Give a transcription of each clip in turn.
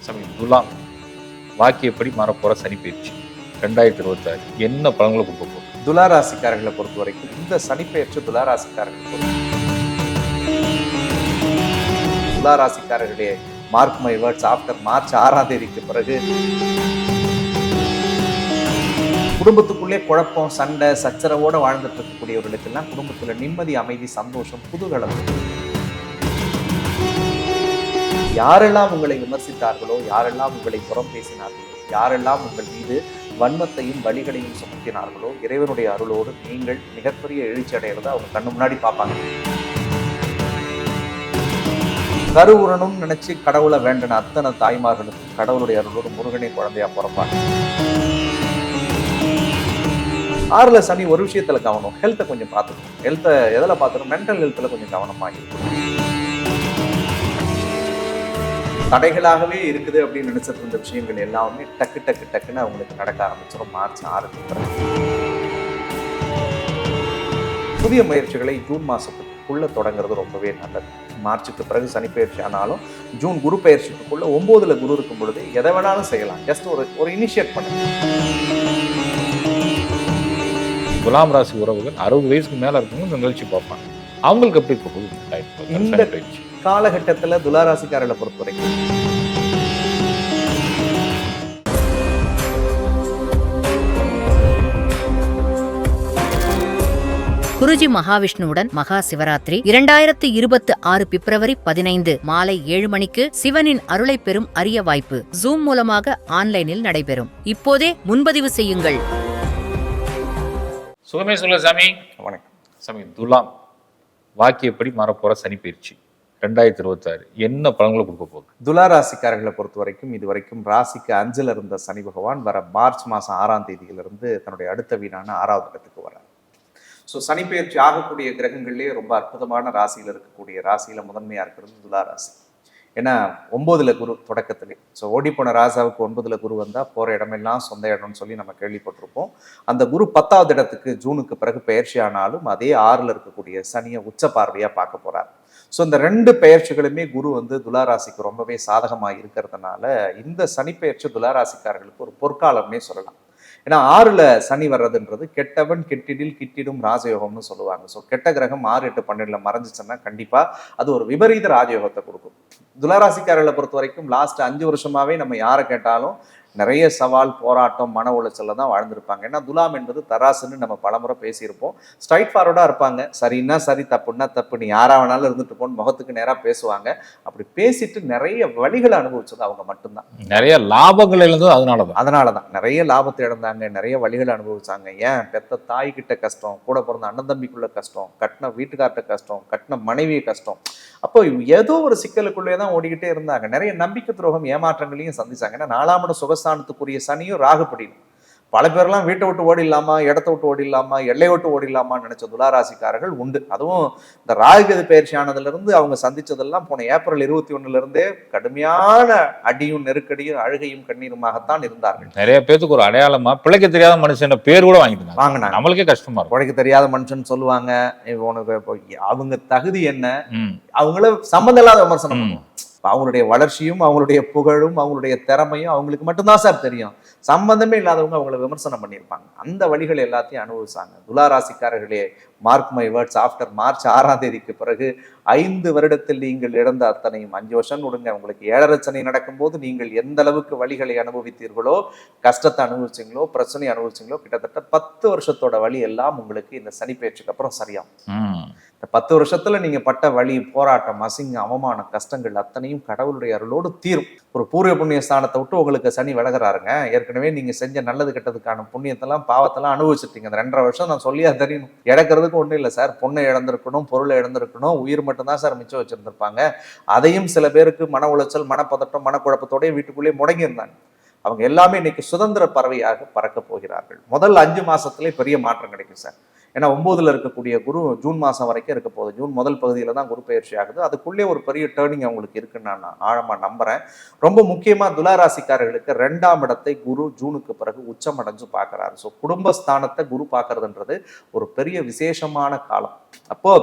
சமயம் துலாம் வாக்கியப்படி மாறப்போற சனி பயிற்சி 2026 என்ன பலன்களை கொடுக்க போகுது? துளாராசிக்காரர்களை பொறுத்த வரைக்கும் இந்த சனிப்பெயர்ச்சி துளாராசிக்காரர்களுடைய mark my words after March 6ஆம் தேதிக்கு பிறகு குடும்பத்துக்குள்ளே குழப்பம், சண்டை, சச்சரவோட வாழ்ந்துட்டு இருக்கக்கூடியவர்களுக்கெல்லாம் குடும்பத்துல நிம்மதி, அமைதி, சந்தோஷம், குதூகலம். யாரெல்லாம் உங்களை விமர்சித்தார்களோ, யாரெல்லாம் உங்களை புறம் பேசினார்களோ, யாரெல்லாம் உங்கள் மீது வன்மத்தையும் வலிகளையும் சுமத்தினார்களோ, இறைவனுடைய அருளோடு நீங்கள் மிகப்பெரிய எழுச்சி அடைகிறத அவங்க கண்ணு முன்னாடி பார்ப்பாங்க. கருவுறணும்னு நினைச்சு கடவுளை வேண்டின அத்தனை தாய்மார்களுக்கும் கடவுளுடைய அருளோடு முருகனை குழந்தையா பிறப்பாங்க. 6ல சனி ஒரு விஷயத்துல கவனம், ஹெல்த்தை கொஞ்சம் பார்த்துக்கணும். ஹெல்த்தை எதில் பார்த்துக்கணும்? மென்டல் ஹெல்த்தில் கொஞ்சம் கவனமாக இருக்கணும். தடைகளாகவே இருக்குது அப்படின்னு நினைச்சிட்டு இருந்த விஷயங்கள் எல்லாமே டக்கு டக்கு டக்குன்னு அவங்களுக்கு நடக்க ஆரம்பிச்சிடும் மார்ச் 6க்கு பிறகு. புதிய முயற்சிகளை ஜூன் மாசத்துக்குள்ள தொடங்குறது ரொம்பவே நல்லது. மார்ச்சுக்கு பிறகு சனி பயிற்சி ஆனாலும் ஜூன் குரு பயிற்சிக்குள்ள 9ல குரு இருக்கும் பொழுது எதை வேணாலும் செய்யலாம். ஜஸ்ட் ஒரு இனிஷியேட் பண்ணுங்க. துலாம் ராசி உறவுகள் 60 வயசுக்கு மேல இருக்கவங்க இந்த நிகழ்ச்சி பார்ப்பாங்க. அவங்களுக்கு எப்படி போகுது இந்த காலகட்டத்துல துளாராசிக்காரர்களை பொறுத்த வரைக்கும் குருஜி மகாவிஷ்ணுவுடன் மகா சிவராத்திரி 2026 பிப்ரவரி 15 மாலை 7 மணிக்கு சிவனின் அருளை பெறும் அரிய வாய்ப்பு ஜூம் மூலமாக ஆன்லைனில் நடைபெறும். இப்போதே முன்பதிவு செய்யுங்கள். சுகமே சொல்ல சாமி. வணக்கம். சாமி, துலாம் வாக்கியப்படி மாறப்போற சனி பயிற்சி 2026 என்ன பலன்களை கொடுக்க போகுது? துளாராசிக்காரர்களை பொறுத்த வரைக்கும் இதுவரைக்கும் ராசிக்கு 5ல் இருந்த சனி பகவான் வர மார்ச் மாதம் 6ஆம் தேதியிலிருந்து தன்னுடைய அடுத்த வீடான 6வது இடத்துக்கு வரார். ஸோ சனி பயிற்சி ஆகக்கூடிய கிரகங்கள்லேயே ரொம்ப அற்புதமான ராசியில் இருக்கக்கூடிய ராசியில் முதன்மையாக இருக்கிறது துளாராசி. ஏன்னா 9ல குரு தொடக்கத்திலே. ஸோ ஓடி போன ராசாவுக்கு 9ல குரு வந்தால் போகிற இடமெல்லாம் சொந்த இடம்னு சொல்லி நம்ம கேள்விப்பட்டிருப்போம். அந்த குரு 10வது இடத்துக்கு ஜூனுக்கு பிறகு பயிற்சி ஆனாலும் அதே 6ல் இருக்கக்கூடிய சனியை உச்ச பார்வையாக பார்க்க போகிறார். ஸோ இந்த 2 பெயர்ச்சிகளுமே குரு துளாராசிக்கு ரொம்பவே சாதகமாக இருக்கிறதுனால இந்த சனி பெயர்ச்சி துளாராசிக்காரர்களுக்கு ஒரு பொற்காலம்னே சொல்லலாம். ஏன்னா 6ல சனி வர்றதுன்றது கெட்டவன் கெட்டிடில் கிட்டிடும் ராஜயோகம்னு சொல்லுவாங்க. ஸோ கெட்ட கிரகம் 6, 8, 12ல மறைஞ்சிச்சுன்னா கண்டிப்பா அது ஒரு விபரீத ராஜயோகத்தை கொடுக்கும். துளாராசிக்காரர்களை பொறுத்த வரைக்கும் லாஸ்ட் 5 வருஷமாவே நம்ம யாரை கேட்டாலும் நிறைய சவால், போராட்டம், மன உளைச்சல்ல தான் வாழ்ந்திருப்பாங்க. ஏன்னா துலாம் என்பது தராசுன்னு நம்ம பலமுறை பேசியிருப்போம். ஸ்ட்ரைட் ஃபார்வர்டா இருப்பாங்க. சரின்னா சரி, தப்புன்னா தப்பு, நீ யாரா வேணாலும் இருந்துட்டு போன்னு முகத்துக்கு நேரா பேசுவாங்க. அப்படி பேசிட்டு நிறைய வழிகளை அனுபவிச்சது அவங்க மட்டும்தான். நிறைய லாபங்கள் இழந்தது அதனாலதான் நிறைய லாபத்தை இழந்தாங்க, நிறைய வழிகளை அனுபவிச்சாங்க. ஏன் பெத்த தாய் கிட்ட கஷ்டம், கூட பிறந்த அண்ணன் தம்பிக்குள்ள கஷ்டம், கட்டின வீட்டுக்கார்ட்ட கஷ்டம், கட்டின மனைவி கஷ்டம். அப்போ ஏதோ ஒரு சிக்கலுக்குள்ளே தான் ஓடிக்கிட்டே இருந்தாங்க. நிறைய நம்பிக்கை துரோகம், ஏமாற்றங்களையும் சந்திச்சாங்க. ஏன்னா 4ஆம் இடம் சுகஸ்தானத்துக்குரிய சனியும் ராகுபடியும். பல பேர்லாம் வீட்டை விட்டு ஓடிடலாமா, இடத்த விட்டு ஓடிடலாமா, எல்லை விட்டு ஓடிடலாமான்னு நினைச்ச துளாராசிக்காரர்கள் உண்டு. அதுவும் இந்த ராகுகதி பயிற்சி ஆனதுல இருந்து அவங்க சந்திச்சதெல்லாம் போன ஏப்ரல் 21 கடுமையான அடியும் நெருக்கடியும் அழுகையும் கண்ணீருமாகத்தான் இருந்தார்கள். நிறைய பேருக்கு ஒரு அடையாளமா பிழைக்க தெரியாத மனுஷன் பேர் கூட வாங்கினாங்க. நம்மளுக்கே கஷ்டமா இருக்கும். பிழைக்க தெரியாத மனுஷன் சொல்லுவாங்க. உனக்கு அவங்க தகுதி என்ன, அவங்கள சம்மந்தம் இல்லாத விமர்சனம் பண்ணுவோம். அவங்களுடைய வளர்ச்சியும் அவங்களுடைய புகழும் அவங்களுடைய திறமையும் அவங்களுக்கு மட்டும்தான் சார் தெரியும். சம்பந்தமே இல்லாதவங்க அவங்கள விமர்சனம் பண்ணியிருப்பாங்க. அந்த வழிகள் எல்லாத்தையும் அனுபவிச்சாங்க. துளாராசிக்காரர்களே, mark my words after March 6ஆம் தேதிக்கு பிறகு 5 வருடத்தில் நீங்கள் இழந்த அத்தனையும் 5 வருஷம் விடுங்க, உங்களுக்கு 7.5 சனி நடக்கும்போது நீங்கள் எந்த அளவுக்கு வழிகளை அனுபவித்தீர்களோ, கஷ்டத்தை அனுபவிச்சிங்களோ, பிரச்சனையை அனுபவிச்சிங்களோ, கிட்டத்தட்ட 10 வருஷத்தோட வழி எல்லாம் உங்களுக்கு இந்த சனி பயிற்சிக்கு அப்புறம் சரியாகும். இந்த 10 வருஷத்துல நீங்க பட்ட வழி, போராட்டம், அசிங்கம், அவமானம், கஷ்டங்கள் அத்தனையும் கடவுளுடைய அருளோடு தீரும். ஒரு பூர்வ புண்ணிய ஸ்தானத்தை விட்டு உங்களுக்கு சனி விலகிறாருங்க. ஏற்கனவே நீங்க செஞ்ச நல்லது கெட்டதுக்கான புண்ணியத்தெல்லாம் பாவத்தெல்லாம் அனுபவிச்சுட்டீங்க. அந்த 2.5 வருஷம் நான் சொல்லியா தெரியணும். இழக்கிறதுக்கு ஒன்றும் இல்லை சார். பொண்ணை இழந்திருக்கணும், பொருளை இழந்திருக்கணும், உயிர் மட்டும்தான் சார் மிச்சம் வச்சிருந்திருப்பாங்க. அதையும் சில பேருக்கு மன உளைச்சல், மனப்பதட்டம், மனக்குழப்பத்தோடய வீட்டுக்குள்ளேயே முடங்கி இருந்தாங்க. அவங்க எல்லாமே இன்னைக்கு சுதந்திர பறவையாக பறக்க போகிறார்கள். முதல் 5 மாசத்திலே பெரிய மாற்றம் கிடைக்கும் சார். ஏன்னா 9ல் இருக்கக்கூடிய குரு ஜூன் மாதம் வரைக்கும் இருக்க போகுது. ஜூன் முதல் பகுதியில் தான் குரு பயிற்சி ஆகுது. அதுக்குள்ளே ஒரு பெரிய டேர்னிங் அவங்களுக்கு இருக்குன்னு நான் ஆழமாக நம்புகிறேன். ரொம்ப முக்கியமாக துளாராசிக்காரர்களுக்கு 2ஆம் இடத்தை குரு ஜூனுக்கு பிறகு உச்சமடைஞ்சு பார்க்குறாரு. ஸோ குடும்பஸ்தானத்தை குரு பார்க்கறதுன்றது ஒரு பெரிய விசேஷமான காலம். அப்போ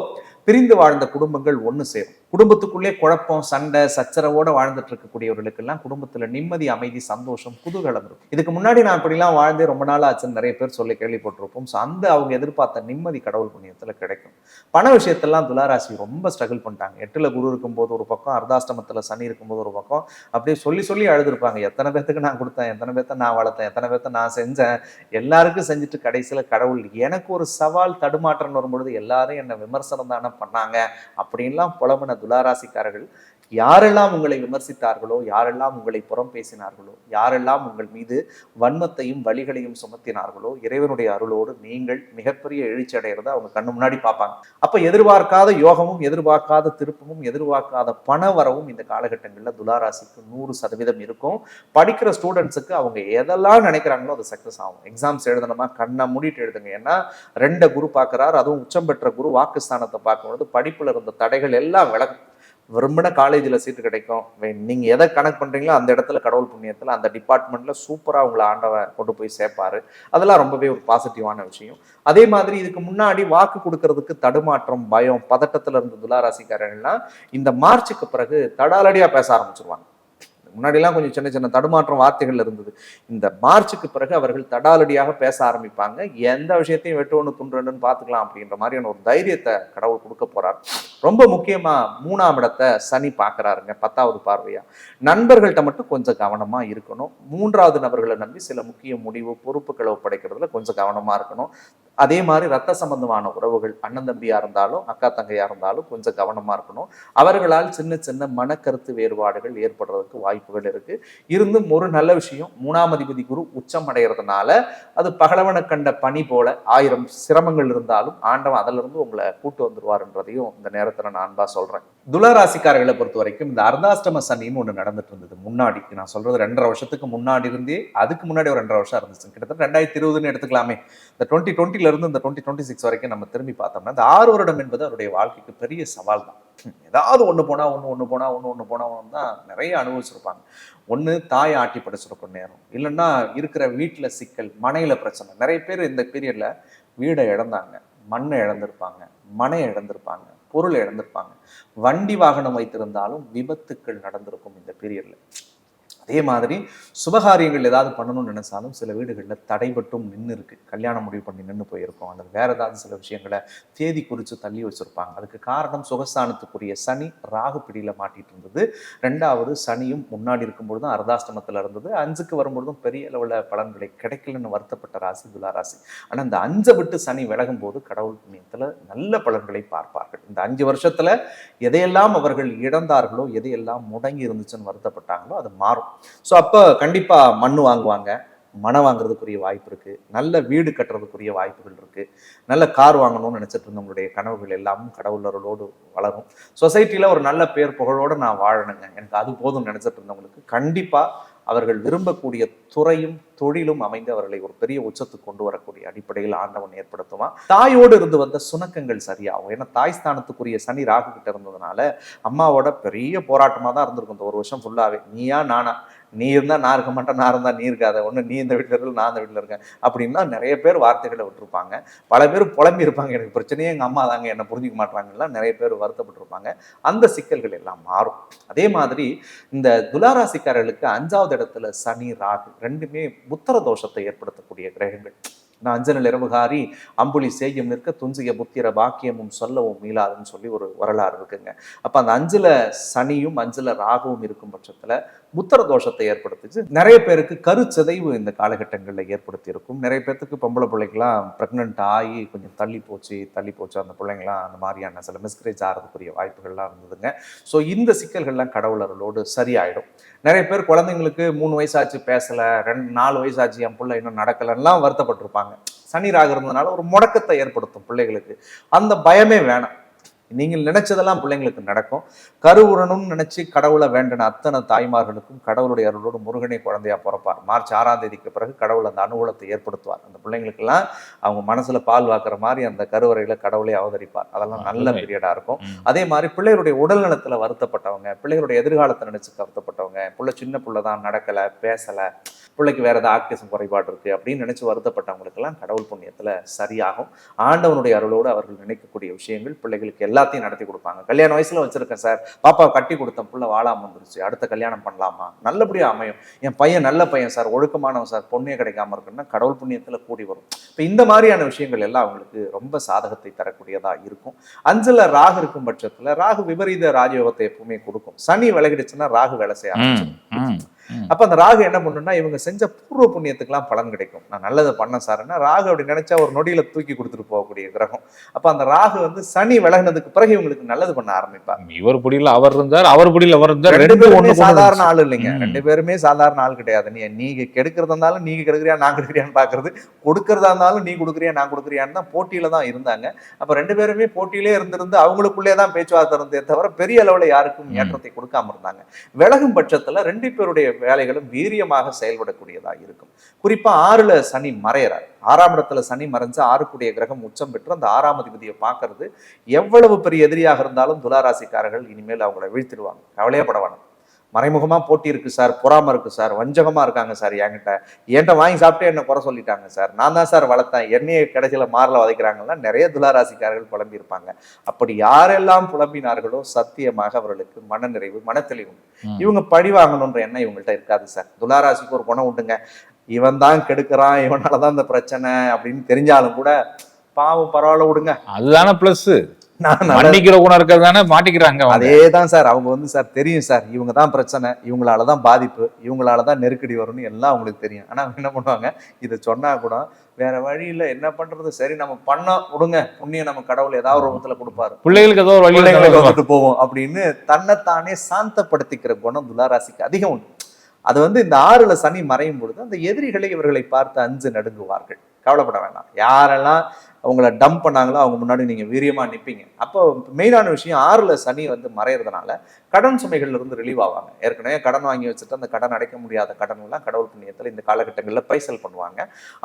பிரிந்து வாழ்ந்த குடும்பங்கள் ஒன்று சேரும். குடும்பத்துக்குள்ளே குழப்பம், சண்டை, சச்சரவோட வாழ்ந்துட்டு இருக்கக்கூடியவர்களுக்கெல்லாம் குடும்பத்துல நிம்மதி, அமைதி, சந்தோஷம், குதூகலம் இருக்கும். இதுக்கு முன்னாடி நான் இப்படிலாம் வாழ்ந்தே ரொம்ப நாள் ஆச்சுன்னு நிறைய பேர் சொல்லி கேள்விப்பட்டிருப்போம். ஸோ அந்த அவங்க எதிர்பார்த்த நிம்மதி கடவுள் புண்ணியத்துல கிடைக்கும். பண விஷயத்தெல்லாம் துளாராசி ரொம்ப ஸ்ட்ரகிள் பண்ணிட்டாங்க. 8ல குரு இருக்கும்போது ஒரு பக்கம், அர்த்தாஷ்டமத்துல சனி இருக்கும்போது ஒரு பக்கம், அப்படியே சொல்லி சொல்லி அழுதுருப்பாங்க. எத்தனை பேத்துக்கு நான் கொடுத்தேன், எத்தனை பேத்த நான் வளர்த்தேன், எத்தனை பேத்த நான் செஞ்சேன், எல்லாருக்கும் செஞ்சுட்டு கடைசியில கடவுள் எனக்கு ஒரு சவால் தடுமாற்றம் வரும்பொழுது எல்லாரும் என்ன விமர்சனம் தானே பண்ணாங்க அப்படின்லாம் புலம்புன துளாராசிக்காரர்கள், யாரெல்லாம் உங்களை விமர்சித்தார்களோ, யாரெல்லாம் உங்களை புறம் பேசினார்களோ, யாரெல்லாம் உங்கள் மீது வன்மத்தையும் வலிகளையும் சுமத்தினார்களோ, இறைவனுடைய அருளோடு நீங்கள் மிகப்பெரிய எழுச்சி அடைகிறத அவங்க கண்ணு முன்னாடி பார்ப்பாங்க. அப்ப எதிர்பார்க்காத யோகமும், எதிர்பார்க்காத திருப்பமும், எதிர்பார்க்காத பண வரவும் இந்த காலகட்டங்களில் துளாராசிக்கு 100% இருக்கும். படிக்கிற ஸ்டூடெண்ட்ஸுக்கு அவங்க எதெல்லாம் நினைக்கிறாங்களோ அது சக்சஸ் ஆகும். எக்ஸாம்ஸ் எழுதணுமா கண்ணை மூடிட்டு எழுதுங்க. ஏன்னா 2 குரு பார்க்கிறார், அதுவும் உச்சம் பெற்ற குரு வாக்குஸ்தானத்தை பார்க்கும்பொழுது படிப்புல இருந்த தடைகள் எல்லாம் விலகும். விரும்பின காலேஜில் சீட்டு கிடைக்கும். நீங்கள் எதை கனெக்ட் பண்ணுறீங்களோ அந்த இடத்துல கடவுள் புண்ணியத்தில் அந்த டிபார்ட்மெண்ட்டில் சூப்பராக உங்களை ஆண்டவன் கொண்டு போய் சேர்ப்பாரு. அதெல்லாம் ரொம்பவே ஒரு பாசிட்டிவான விஷயம். அதே மாதிரி இதுக்கு முன்னாடி வாக்கு கொடுக்கறதுக்கு தடுமாற்றம், பயம், பதட்டத்தில் இருந்த துளாராசிக்காரர்கள்லாம் இந்த மார்ச்சுக்கு பிறகு தடாலடியாக பேச ஆரம்பிச்சிருவாங்க. முன்னாடிலாம் கொஞ்சம் சின்ன சின்ன தடுமாற்றம் வார்த்தைகள் இருந்தது. இந்த மார்ச்சுக்கு பிறகு அவர்கள் தடாலடியாக பேச ஆரம்பிப்பாங்க. எந்த விஷயத்தையும் வெட்டு ஒன்று துண்டு ரெண்டுன்னு பார்த்துக்கலாம் அப்படின்ற மாதிரியான ஒரு தைரியத்தை கடவுள் கொடுக்க போறார். ரொம்ப முக்கியமா 3ஆம் இடத்தை சனி பார்க்கறாருங்க, 10வது பார்வையா. நண்பர்கள்ட்ட மட்டும் கொஞ்சம் கவனமா இருக்கணும். 3வது நபர்களை நம்பி சில முக்கிய முடிவு, பொறுப்புகளை ஒப்படைக்கிறதுல கொஞ்சம் கவனமா இருக்கணும். அதே மாதிரி ரத்த சம்பந்தமான உறவுகள், அண்ணன் தம்பியா இருந்தாலும் அக்கா தங்கையா இருந்தாலும் கொஞ்சம் கவனமா இருக்கணும். அவர்களால் சின்ன சின்ன மனக்கருத்து வேறுபாடுகள் ஏற்படுறதுக்கு வாய்ப்புகள் இருக்கு. இருந்தும் ஒரு நல்ல விஷயம், 3ஆம் அதிபதி குரு உச்சம் அடைகிறதுனால அது பகலவனை கண்ட பனி போல 1000 சிரமங்கள் இருந்தாலும் ஆண்டவன் அதுல இருந்து உங்களை கூட்டு வந்துருவாருன்றதையும் இந்த நேரத்துல நான் அன்பா சொல்றேன். துளாராசிக்காரர்களை பொறுத்த வரைக்கும் இந்த அர்த்தாஷ்டம சனின்னு ஒண்ணு நடந்துட்டு இருந்தது. முன்னாடி நான் சொல்றது 2.5 வருஷத்துக்கு முன்னாடி இருந்தே, அதுக்கு முன்னாடி ஒரு 2.5 வருஷம் இருந்துச்சு. கிட்டத்தட்ட 2020 எடுத்துக்கலாமே. இந்த 2020 இருந்து இந்த 2026 வரைக்கும் நம்ம திரும்பி பார்த்தோம்னா இந்த 6 வருடம் என்பது அவருடைய வாழ்க்கைக்கு பெரிய சவால் தான். ஏதாவது ஒண்ணு போனா தான் நிறைய அனுபவிச்சிருப்பாங்க. ஒண்ணு தாய் ஆட்டி படிச்சிருக்கும் நேரம், இல்லைன்னா இருக்கிற வீட்டுல சிக்கல், மனையில பிரச்சனை. நிறைய பேர் இந்த பீரியட்ல வீடை இழந்தாங்க, மண்ணை இழந்திருப்பாங்க, மனையை இழந்திருப்பாங்க, பொருளை இழந்திருப்பாங்க. வண்டி வாகனம் வைத்திருந்தாலும் விபத்துக்கள் நடந்திருக்கும் இந்த பீரியட்ல. அதே மாதிரி சுபகாரியங்கள் ஏதாவது பண்ணணும்னு நினைச்சாலும் சில வீடுகளில் தடைபட்டும் நின்று இருக்கு. கல்யாணம் முடிவு பண்ணி நின்று போயிருக்கோம், அல்லது வேற ஏதாவது சில விஷயங்களை தேதி குறித்து தள்ளி வச்சிருப்பாங்க. அதுக்கு காரணம் சுகஸ்தானத்துக்குரிய சனி ராகு பிடியில மாட்டிட்டு இருந்தது. 2வது சனியும் முன்னாடி இருக்கும்பொழுது தான் அர்த்தாஷ்டமத்தில் இருந்தது. 5க்கு வரும்பொழுதும் பெரிய அளவில் பலன்களை கிடைக்கலன்னு வருத்தப்பட்ட ராசி துளாராசி. ஆனால் இந்த 5 விட்டு சனி விலகும் போது கடவுள் புண்ணியத்தில் நல்ல பலன்களை பார்ப்பார்கள். இந்த 5 வருஷத்துல எதையெல்லாம் அவர்கள் இழந்தார்களோ, எதையெல்லாம் முடங்கி இருந்துச்சுன்னு வருத்தப்பட்டாங்களோ அது மாறும். ஸோ அப்போ கண்டிப்பா மண்ணு வாங்குவாங்க, மனை வாங்குறதுக்குரிய வாய்ப்பு இருக்கு, நல்ல வீடு கட்டுறதுக்குரிய வாய்ப்புகள் இருக்கு, நல்ல கார் வாங்கணும்னு நினைச்சிட்டு இருந்தவங்களுடைய கனவுகள் எல்லாமும் கடவுள் அருளோடு வளரும். சொசைட்டில ஒரு நல்ல பேர் புகழோடு நான் வாழணுங்க, எனக்கு அது போதும் நினைச்சிட்டு இருந்தவங்களுக்கு கண்டிப்பா அவர்கள் விரும்பக்கூடிய துறையும் தொழிலும் அமைந்து அவர்களை ஒரு பெரிய உச்சத்துக்கு கொண்டு வரக்கூடிய அடிப்படையில் ஆண்டவன் ஏற்படுத்துவான். தாயோடு இருந்து வந்த சுணக்கங்கள் சரியாகும். ஏன்னா தாய் ஸ்தானத்துக்குரிய சனி ராகு கிட்ட இருந்ததுனால அம்மாவோட பெரிய போராட்டமா தான் இருந்திருக்கும் இந்த 1 வருஷம் ஃபுல்லாவே. நீயா நானா, நீ இருந்தா நான் இருக்க மாட்டேன், நான் இருந்தா நீ இருக்காத, ஒண்ணு நீ இந்த வீட்டுல இருக்க, நான் இந்த வீட்டுல இருக்கேன் அப்படின்னா நிறைய பேர் வார்த்தைகளை விட்டுருப்பாங்க. பல பேர் புலம்பி இருப்பாங்க, எனக்கு பிரச்சனையே எங்க அம்மா தாங்க, என்ன புரிஞ்சுக்க மாட்டாங்கலாம் நிறைய பேர் வருத்தப்பட்டிருப்பாங்க. அந்த சிக்கல்கள் எல்லாம் மாறும். அதே மாதிரி இந்த துளாராசிக்காரர்களுக்கு 5வது இடத்துல சனி ராகு ரெண்டுமே புத்திர தோஷத்தை ஏற்படுத்தக்கூடிய கிரகங்கள். நான் 5 நிறவுகாரி அம்புலி செய்யும் நிற்க துஞ்சிய புத்திர பாக்கியமும் சொல்லவும் மீளாதுன்னு சொல்லி ஒரு வரலாறு இருக்குங்க. அப்ப அந்த 5ல சனியும் 5ல ராகுவும் இருக்கும் பட்சத்துல புத்திர தோஷத்தை ஏற்படுத்துச்சு. நிறைய பேருக்கு கருச்சிதைவு இந்த காலகட்டங்களில் ஏற்படுத்தி இருக்கும். நிறைய பேருக்கு பொம்பளை பிள்ளைக்கெல்லாம் பிரெக்னென்ட் ஆகி கொஞ்சம் தள்ளி போச்சு அந்த பிள்ளைங்களாம் அந்த மாதிரியான சில மிஸ்கரேஜ் ஆகிறதுக்குரிய வாய்ப்புகள்லாம் இருந்ததுங்க. ஸோ இந்த சிக்கல்கள்லாம் கடவுளர்களோடு சரியாயிடும். நிறைய பேர் குழந்தைங்களுக்கு 3 வயசாச்சு பேசல, 4 வயசாச்சு என் பிள்ளை இன்னும் நடக்கலன்னா வருத்தப்பட்டிருப்பாங்க. சனி ராகு இருந்ததுனால ஒரு முடக்கத்தை ஏற்படுத்தும் பிள்ளைகளுக்கு. அந்த பயமே வேணாம். நீங்கள் நினைச்சதெல்லாம் பிள்ளைங்களுக்கு நடக்கும். கருவுறணும்னு நினைச்சு கடவுளை வேண்டின அத்தனை தாய்மார்களுக்கும் கடவுளுடைய அருளோடு முருகனே குழந்தையா பிறப்பார். மார்ச் 6ஆம் தேதிக்கு பிறகு கடவுள் அந்த அனுகூலத்தை ஏற்படுத்துவார். அந்த பிள்ளைங்களுக்கெல்லாம் அவங்க மனசுல பால் வாக்குற மாதிரி அந்த கருவறையில கடவுளை அவதரிப்பார். அதெல்லாம் நல்ல பீரியடா இருக்கும். அதே மாதிரி பிள்ளைகளுடைய உடல் நலத்துல வருத்தப்பட்டவங்க, பிள்ளைகளுடைய எதிர்காலத்தை நினைச்சு வருத்தப்பட்டவங்க, சின்ன பிள்ளைதான் நடக்கல, பேசல, பிள்ளைக்கு வேற ஏதாவது ஆக்டிசம் குறைபாடு இருக்கு அப்படின்னு நினைச்சு வருத்தப்பட்டவங்களுக்கெல்லாம் கடவுள் புண்ணியத்துல சரியாகும். ஆண்டவனுடைய அருளோடு அவர்கள் நினைக்கக்கூடிய விஷயங்கள் பிள்ளைகளுக்கு எல்லாத்தையும் நடத்தி கொடுப்பாங்க. கல்யாண வயசுல வச்சிருக்கேன் சார், பாப்பா கட்டி கொடுத்தேன், புள்ள வாழாம வந்துருச்சு, அடுத்த கல்யாணம் பண்ணலாமா, நல்லபடியா அமையும், என் பையன் நல்ல பையன் சார், ஒழுக்கமானவன் சார், பொண்ணே கிடைக்காம இருக்குன்னா கடவுள் புண்ணியத்துல கூடி வரும். இப்ப இந்த மாதிரியான விஷயங்கள் எல்லாம் அவங்களுக்கு ரொம்ப சாதகத்தை தரக்கூடியதா இருக்கும். 5ல ராகு இருக்கும் பட்சத்துல ராகு விபரீத ராஜயோகத்தை எப்பவுமே கொடுக்கும். சனி விலகிடுச்சுன்னா ராகு வேலை செய்ய ஆரம்பிச்சிடும். அப்ப அந்த ராகு என்ன பண்ணுன்னா இவங்க செஞ்ச பூர்வ புண்ணியத்துக்கெல்லாம் பலன் கிடைக்கும். நான் நல்லதை பண்ண சார்ன்னா ராகு அப்படி நினைச்சா ஒரு நொடியில தூக்கி கொடுத்துட்டு போகக்கூடிய கிரகம். அப்ப அந்த ராகு வந்து சனி விலகினதுக்கு பிறகு இவங்களுக்கு நல்லது பண்ண ஆரம்பிப்பார். இவர் புடியில அவர் இருந்தார், அவர் புடியில அவர் இருந்தார். ரெண்டு பேருமே சாதாரண ஆள் இல்லைங்க. ரெண்டு பேருமே சாதாரண ஆள் கிடையாது. நீங்க கெடுக்கிறதா இருந்தாலும் நீங்க கெடுக்கிறியா நான் கெடுக்கிறியான்னு பாக்குறது, கொடுக்கறதா இருந்தாலும் நீ கொடுக்குறியா நான் கொடுக்குறியான்னு தான் போட்டியில தான் இருந்தாங்க. அப்ப ரெண்டு பேருமே போட்டியிலே இருந்திருந்து அவங்களுக்குள்ளே தான் பேச்சுவார்த்தை இருந்தே தவிர பெரிய அளவுல யாருக்கும் ஏற்றத்தை கொடுக்காம இருந்தாங்க. விலகும் பட்சத்துல ரெண்டு பேருடைய வேலைகளும் வீரியமாக செயல்படக்கூடியதாக இருக்கும். குறிப்பா 6ல சனி மறையறார். 6ஆம் இடத்துல சனி மறைஞ்சு 6க்குடைய கிரகம் உச்சம் பெற்று அந்த 6ஆம் அதிபதியை பார்க்கறது எவ்வளவு பெரிய எதிரியாக இருந்தாலும் துளாராசிக்காரர்கள் இனிமேல் அவங்கள வீழ்த்திடுவாங்க. கவலையே பட வேணாம். மறைமுகமா போட்டி இருக்கு சார், பொறாம இருக்கு சார், வஞ்சகமா இருக்காங்க சார், என்கிட்ட வாங்கி சாப்பிட்டு என்ன குறை சொல்லிட்டாங்க சார், நான் தான் சார் வளர்த்தேன், என்னையே கடைசியில மாறல வதைக்கிறாங்கன்னா நிறைய துளாராசிக்காரர்கள் புலம்பி இருப்பாங்க. அப்படி யாரெல்லாம் புலம்பினார்களோ சத்தியமாக அவர்களுக்கு மனநிறைவு, மனத்தெளிவு. இவங்க பழி வாங்கணுன்ற எண்ணம் இவங்கள்ட்ட இருக்காது சார். துளாராசிக்கு ஒரு குணம் உண்டுங்க, இவன் தான் கெடுக்கிறான், இவனாலதான் இந்த பிரச்சனை அப்படின்னு தெரிஞ்சாலும் கூட பாவம் பரவாயில்ல விடுங்க, அதுதானே பிளஸ். மன்னிக்கிற குணம் இருக்கிறதானே மாட்டிக்கிறாங்க. அதேதான் சார். அவங்க வந்து சார் தெரியும் சார் இவங்க தான் பிரச்சனை, இவங்களாலதான் பாதிப்பு, இவங்களாலதான் நெருக்கடி வரும்னு எல்லாம் அவங்களுக்கு தெரியும். ஆனா என்ன பண்ணுவாங்க, இதை சொன்னா கூட வேற வழி இல்ல, என்ன பண்றது, சரி நம்ம பண்ண விடுங்க, புண்ணியம் நம்ம கடவுள் ஏதாவது ஒரு விதத்துல கொடுப்பாரு, பிள்ளைகளுக்கு ஏதோ ஒரு வழி வந்துட்டு போவோம் அப்படின்னு தன்னைத்தானே சாந்தப்படுத்திக்கிற குணம் துளாராசிக்கு அதிகம் உண்டு. அது வந்து இந்த 6ல சனி மறையும் பொழுது அந்த எதிரிகளை இவர்களை பார்த்து அஞ்சு நடுங்குவார்கள். கவலைப்பட வேண்டாம். யாரெல்லாம் அவங்கள டம்ப் பண்ணாங்களோ அவங்க முன்னாடி நீங்க வீரியமா நிற்பீங்க. அப்போ மெயினான விஷயம் 6ல சனி வந்து மறையறதுனால கடன் சுமைகள்ல இருந்து ரிலீவ் ஆவாங்க. ஏற்கனவே கடன் வாங்கி வச்சுட்டு அந்த கடன் அடைக்க முடியாத கடன் எல்லாம் கடவுள் புண்ணியத்துல இந்த காலகட்டங்களில் பைசல் பண்ணுவாங்க.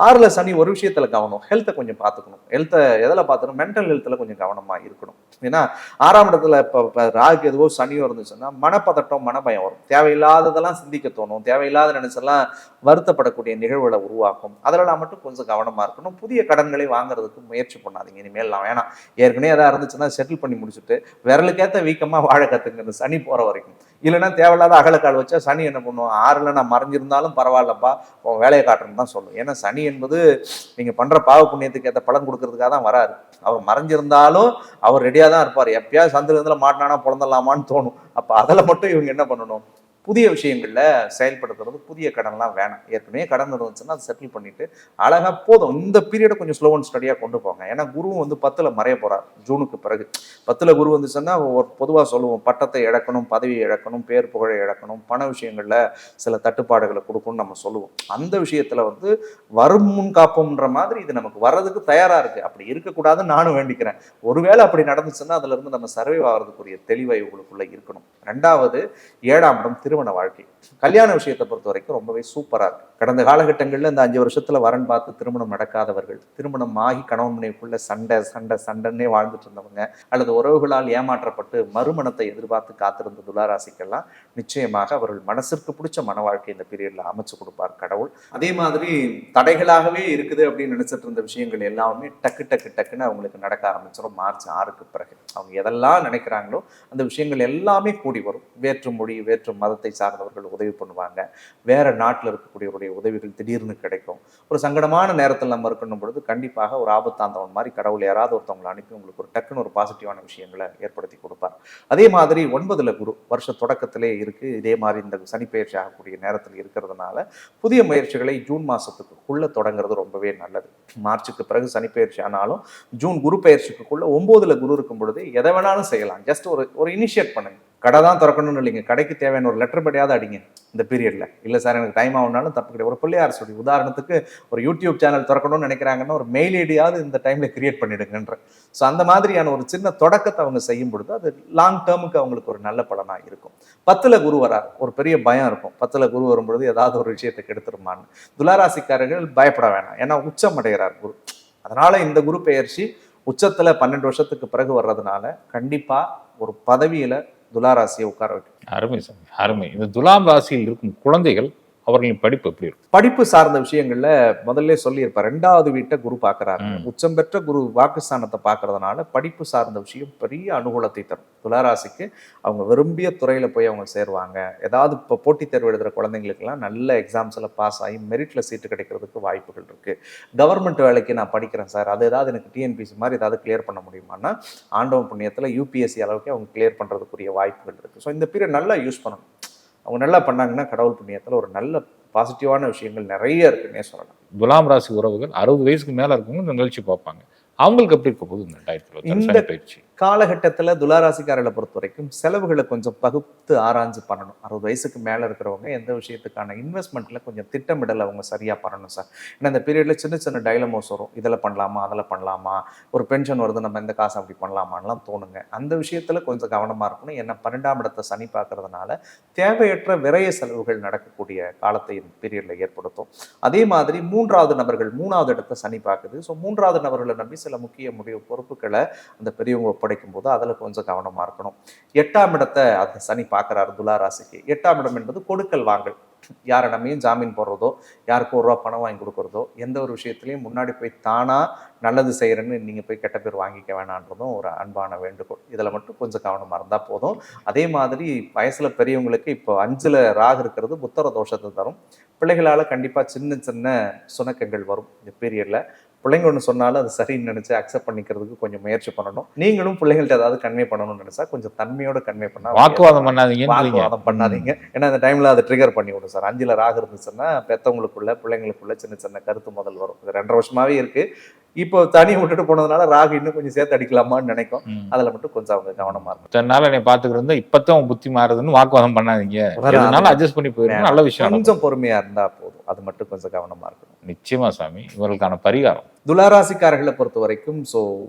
6ல சனி ஒரு விஷயத்துல கவனம், ஹெல்த்தை கொஞ்சம் பார்த்துக்கணும். ஹெல்த்தை எதில் பார்த்துக்கணும், மென்டல் ஹெல்த்ல கொஞ்சம் கவனமா இருக்கணும். ஏன்னா 6ஆம் இடத்துல இப்போ ராகு எதுவோ சனியோ இருந்துச்சுன்னா மனப்பதட்டம், மனபயம் வரும். தேவையில்லாததெல்லாம் சிந்திக்க தோணும், தேவையில்லாத நினைச்செல்லாம் வருத்தப்படக்கூடிய நிகழ்வுகளை உருவாக்கும். அதெல்லாம் மட்டும் கொஞ்சம் கவனமா இருக்கணும். புதிய கடன்களை வாங்குறதுக்கு முயற்சி பண்ணாதீங்க. இனிமேல் வேணாம். ஏற்கனவே ஏதாவது இருந்துச்சுன்னா செட்டில் பண்ணி முடிச்சுட்டு விரலுக்கேற்ற வீக்கமா வாழ கத்துங்க சனி போற வரைக்கும். இல்லைன்னா தேவையில்லாத அகலக்கால் வச்சா சனி என்ன பண்ணுவோம், 6ல நான் மறைஞ்சிருந்தாலும் பரவாயில்லப்பா உன் வேலையை காட்டுறேன்னு தான் சொல்லும். ஏன்னா சனி என்பது நீங்க பண்ற பாவ புண்ணியத்துக்கு ஏற்ற பலன் கொடுக்கறதுக்காக தான் வராரு. அவர் மறைஞ்சிருந்தாலும் அவர் ரெடியா தான் இருப்பார். எப்பயாவது சந்திரத்துல மாட்டினானா பிறந்தலாமான்னு தோணும். அப்ப அதில் மட்டும் இவங்க என்ன பண்ணணும், புதிய விஷயங்கள்ல செயல்படுத்துறது. புதிய கடன்லாம் வேணாம். ஏற்கனவே கடன் இருந்துச்சுன்னா அதை செட்டில் பண்ணிட்டு அழகா போதும். இந்த பீரியடை கொஞ்சம் ஸ்லோ அண்ட் ஸ்டடியா கொண்டு போங்க. ஏன்னா குருவும் வந்து 10ல மறைய போறார் ஜூனுக்கு பிறகு. 10ல குரு வந்துச்சுன்னா ஒரு பொதுவாக சொல்லுவோம், பட்டத்தை இழக்கணும், பதவியை இழக்கணும், பேர் புகழை இழக்கணும், பண விஷயங்கள்ல சில தட்டுப்பாடுகளை கொடுக்கும்னு நம்ம சொல்லுவோம். அந்த விஷயத்துல வந்து வரும் முன் காப்போம்ன்ற மாதிரி இது நமக்கு வர்றதுக்கு தயாரா இருக்கு. அப்படி இருக்கக்கூடாதுன்னு நானும் வேண்டிக்கிறேன். ஒருவேளை அப்படி நடந்துச்சுன்னா அதுல இருந்து நம்ம சர்வைவ் ஆகிறதுக்குரிய தெளிவை உங்களுக்குள்ள இருக்கணும். 2வது 7ஆம் இடம் திருமண வாழ்க்கை. கல்யாண விஷயத்தை பொறுத்த வரைக்கும் ரொம்பவே சூப்பரா இருக்கு. கடந்த காலகட்டங்களில் இந்த 5 வருஷத்துல வரன் பார்த்து திருமணம் நடக்காதவர்கள், திருமணம் ஆகி கணவன் மனைவிக்குள்ள சண்டைன்னே வாழ்ந்துட்டு இருந்தவங்க, அல்லது உறவுகளால் ஏமாற்றப்பட்டு மறுமணத்தை எதிர்பார்த்து காத்திருந்த துளாராசிக்கெல்லாம் நிச்சயமாக அவர்கள் மனசிற்கு பிடிச்ச மன வாழ்க்கை இந்த பீரியட்ல அமைச்சு கொடுப்பார் கடவுள். அதே மாதிரி தடைகளாகவே இருக்குது அப்படின்னு நினைச்சிட்டு இருந்த விஷயங்கள் எல்லாமே டக்குன்னு அவங்களுக்கு நடக்க ஆரம்பிச்சிடும். மார்ச் 6க்கு பிறகு அவங்க எதெல்லாம் நினைக்கிறாங்களோ அந்த விஷயங்கள் எல்லாமே கூடி வரும். வேற்று மொழி, வேற்று மதத்தை சார்ந்தவர்கள் உதவி பண்ணுவாங்க. வேற நாட்டில் இருக்கக்கூடியவருடைய உதவிகள் திடீர்னு கிடைக்கும். ஒரு சங்கடமான நேரத்தில் நம்ம இருக்கணும் பொழுது கண்டிப்பாக ஒரு ஆபத்தாந்தவன் மாதிரி கடவுள் யாராவது ஒருத்தவங்களை அனுப்பி உங்களுக்கு ஒரு டக்குன்னு ஒரு பாசிட்டிவான விஷயங்களை ஏற்படுத்தி கொடுப்பார். அதே மாதிரி 9ல குரு வருஷ தொடக்கத்திலே இருக்கு. இதே மாதிரி இந்த சனிப்பெயர்ச்சி ஆகக்கூடிய நேரத்தில் இருக்கிறதுனால புதிய முயற்சிகளை ஜூன் மாசத்துக்குள்ள தொடங்குறது ரொம்பவே நல்லது. மார்ச்சுக்கு பிறகு சனிப்பெயர்ச்சி ஆனாலும் ஜூன் குரு பயிற்சிக்குள்ள 9ல குரு இருக்கும் பொழுது எதை வேணாலும் செய்யலாம். ஜஸ்ட் ஒரு இனிஷியேட் பண்ணுங்க. கடை தான் திறக்கணும்னு இல்லைங்க, கடைக்கு தேவையான ஒரு லெட்டர் படியாவது அடிங்க இந்த பீரியட்ல. இல்லை சார் எனக்கு டைம் ஆகுனாலும் தப்பு கிடையாது. ஒரு பிள்ளையார் சொல்லி உதாரணத்துக்கு ஒரு யூடியூப் சேனல் திறக்கணும்னு நினைக்கிறாங்கன்னா ஒரு மெயில் ஐடியாவது இந்த டைம்ல கிரியேட் பண்ணிடுங்கன்ற. ஸோ அந்த மாதிரியான ஒரு சின்ன தொடக்கத்தை அவங்க செய்யும் பொழுது அது லாங் டேர்முக்கு அவங்களுக்கு ஒரு நல்ல பலனா இருக்கும். 10ல குரு வரார், ஒரு பெரிய பயம் இருக்கும். 10ல குரு வரும்பொழுது ஏதாவது ஒரு விஷயத்தை கெடுத்துருமான்னு. துளாராசிக்காரர்கள் பயப்பட வேணாம். ஏன்னா உச்சம் அடைகிறார் குரு. அதனால இந்த குரு பெயர்ச்சி உச்சத்துல 12 வருஷத்துக்கு பிறகு வர்றதுனால கண்டிப்பா ஒரு பதவியில துலா ராசியை உட்கார வைக்கும். அருமை சாமி, அருமை. இந்த துலாம் ராசியில் இருக்கும் குழந்தைகள் அவர்களின் படிப்பு எப்படி இருக்கும்? படிப்பு சார்ந்த விஷயங்கள்ல முதல்ல சொல்லியிருப்பார். 2வது வீட்டை குரு பார்க்கறாரு. ம். உச்சம் பெற்ற குரு வாக்குஸ்தானத்தை பார்க்கறதுனால படிப்பு சார்ந்த விஷயம் பெரிய அனுகூலத்தை தரும். துளாராசிக்கு அவங்க விரும்பிய துறையில போய் அவங்க சேருவாங்க. ஏதாவது இப்போ போட்டித் தேர்வு எழுதுற குழந்தைங்களுக்கெல்லாம் நல்ல எக்ஸாம்ஸ்ல பாஸ் ஆகி மெரிட்ல சீட்டு கிடைக்கிறதுக்கு வாய்ப்புகள் இருக்கு. கவர்மெண்ட் வேலைக்கு நான் படிக்கிறேன் சார், அது ஏதாவது எனக்கு டிஎன்பிசி மாதிரி ஏதாவது கிளியர் பண்ண முடியுமான்னா ஆண்டவன் புண்ணியத்துல யூபிஎஸ்சி அளவுக்கு அவங்க கிளியர் பண்றதுக்குரிய வாய்ப்புகள் இருக்கு. ஸோ இந்த பீரியட் நல்லா யூஸ் பண்ணணும். அவங்க நல்லா பண்ணாங்கன்னா கடவுள் புண்ணியத்துல ஒரு நல்ல பாசிட்டிவான விஷயங்கள் நிறைய இருக்குன்னே சொல்லலாம். துலாம் ராசி உறவுகள் 60 வயசுக்கு மேல இருக்கவங்க இந்த நிகழ்ச்சி பார்ப்பாங்க. அவங்களுக்கு எப்படி இருக்க போகுது இந்த 2026 இந்த சனி பயிற்சி? காலகட்டத்தில் துளாராசிக்காரர்களை பொறுத்த வரைக்கும் செலவுகளை கொஞ்சம் பகுத்து ஆராய்ஞ்சு பண்ணணும். 60 வயசுக்கு மேலே இருக்கிறவங்க எந்த விஷயத்துக்கான இன்வெஸ்ட்மெண்ட்ல கொஞ்சம் திட்டமிடல் அவங்க சரியா பண்ணணும் சார். ஏன்னா இந்த பீரியட்ல சின்ன சின்ன டைலமோஸ் வரும். இதில் பண்ணலாமா, அதில் பண்ணலாமா, ஒரு பென்ஷன் வருது நம்ம இந்த காசு அப்படி பண்ணலாமான்லாம் தோணுங்க. அந்த விஷயத்துல கொஞ்சம் கவனமா இருக்கணும். ஏன்னா 12ஆம் இடத்தை சனி பார்க்கறதுனால தேவையற்ற விரய செலவுகள் நடக்கக்கூடிய காலத்தை இந்த பீரியட்ல ஏற்படுத்தும். அதே மாதிரி 3வது நபர்கள் 3வது இடத்தை சனி பார்க்குது. ஸோ 3வது நபர்களை நம்பி சில முக்கிய பொறுப்புகளை அந்த பெரியவங்க ஒப்படைக்கும் போது அதில் கொஞ்சம் கவனமா இருக்கணும். 8ஆம் இடத்தை அந்த சனி பார்க்குறாரு துளாராசிக்கு. 8ஆம் இடம் என்பது கொடுக்கல் வாங்கல். யாரிடமையும் ஜாமீன் போடுறதோ, யாருக்கும் ₹1 பணம் வாங்கி கொடுக்குறதோ, எந்த ஒரு விஷயத்துலையும் முன்னாடி போய் தானா நல்லது செய்யறேன்னு நீங்க போய் கெட்ட பேர் வாங்கிக்க வேணான்றதும் ஒரு அன்பான வேண்டுகோள். இதுல மட்டும் கொஞ்சம் கவனமா இருந்தா போதும். அதே மாதிரி வயசுல பெரியவங்களுக்கு இப்போ 5ல் ராகு இருக்கிறது புத்தர தோஷத்தை தரும். பிள்ளைகளால கண்டிப்பா சின்ன சின்ன சுணக்கங்கள் வரும் இந்த பீரியட்ல. பிள்ளைங்க ஒன்று சொன்னாலும் அது சரின்னு நினைச்சு அக்செப்ட் பண்ணிக்கிறதுக்கு கொஞ்சம் முயற்சி பண்ணணும். நீங்களும் பிள்ளைங்கள்ட்ட ஏதாவது கன்வே பண்ணணும்னு நினைச்சா கொஞ்சம் தன்மையோட கன்வே பண்ணா. வாக்குவாதம் பண்ணாதீங்க. வாக்குவாதம் பண்ணாதீங்க. ஏன்னா அந்த டைம்ல அதை ட்ரிகர் பண்ணி விடும் சார். 5ல் ராகு இருந்துச்சுன்னா பெத்தவங்களுக்குள்ள பிள்ளைங்களுக்குள்ள சின்ன சின்ன கருத்து முதல் வரும். இது 2.5 வருஷமாவே இருக்கு. இப்போ தனி விட்டுட்டு போனதுனால ராகு இன்னும் கொஞ்சம் சேர்த்து அடிக்கலாமான்னு நினைக்கும். அதுல மட்டும் கொஞ்சம் அவங்க கவனமா இருக்கும். தன்னால என்னை பாத்துக்கிறது இப்பதான் புத்தி மாறுதுன்னு வாக்குவாதம் பண்ணாதீங்க. அதனால அட்ஜஸ்ட் பண்ணி போயிருங்க. நல்ல விஷயம். கொஞ்சம் பொறுமையா இருந்தா போதும். அது மட்டும் கொஞ்சம் கவனமா இருக்கணும். நிச்சயமா சாமி. இவர்களுக்கான பரிகாரம் துளாராசிக்காரர்களை பொறுத்த வரைக்கும்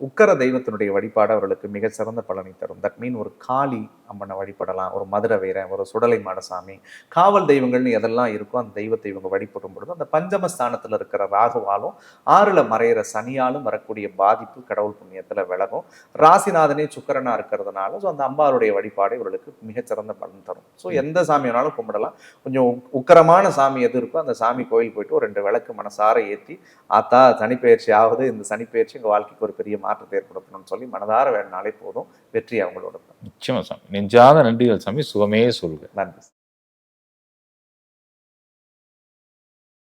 உக்கர தெய்வத்தினுடைய வழிபாடு அவர்களுக்கு மிக சிறந்த பலனை தரும். தட் மீன் ஒரு காளி அம்மனை வழிபடலாம், ஒரு மதுரை வீரன், ஒரு சுடலை மாடசாமி, காவல் தெய்வங்கள்னு எதெல்லாம் இருக்கோ அந்த தெய்வத்தை இவங்க வழிபடும் பொழுது அந்த பஞ்சம ஸ்தானத்துல இருக்கிற ராகுவாலும் 6ல் மறையிற சனியாலும் வரக்கூடிய பாதிப்பு கடவுள் புண்ணியத்துல விலகும். ராசிநாதனே சுக்கரனா இருக்கிறதுனால அந்த அம்பாருடைய வழிபாடு இவர்களுக்கு மிகச்சிறந்த பலன் தரும். எந்த சாமி வேணாலும் கும்பிடலாம். கொஞ்சம் உக்கரமான சாமி எது இருக்கோ அந்த சாமி கோயில் போயிட்டு ஒரு 2 விளக்கு மனசார ஏற்றி, ஆத்தா சனிப்பெயர்ச்சி ஆகுது, இந்த சனிப்பெயர்ச்சி எங்க வாழ்க்கைக்கு ஒரு பெரிய மாற்றத்தை ஏற்படுத்தணும்னு சொல்லி மனதார வேணுனாலே போதும். வெற்றி அவங்களோட. நிச்சயமா சாமி. நெஞ்சாத நன்றிகள் சாமி. சுகமே சொல்லுங்க. நன்றி.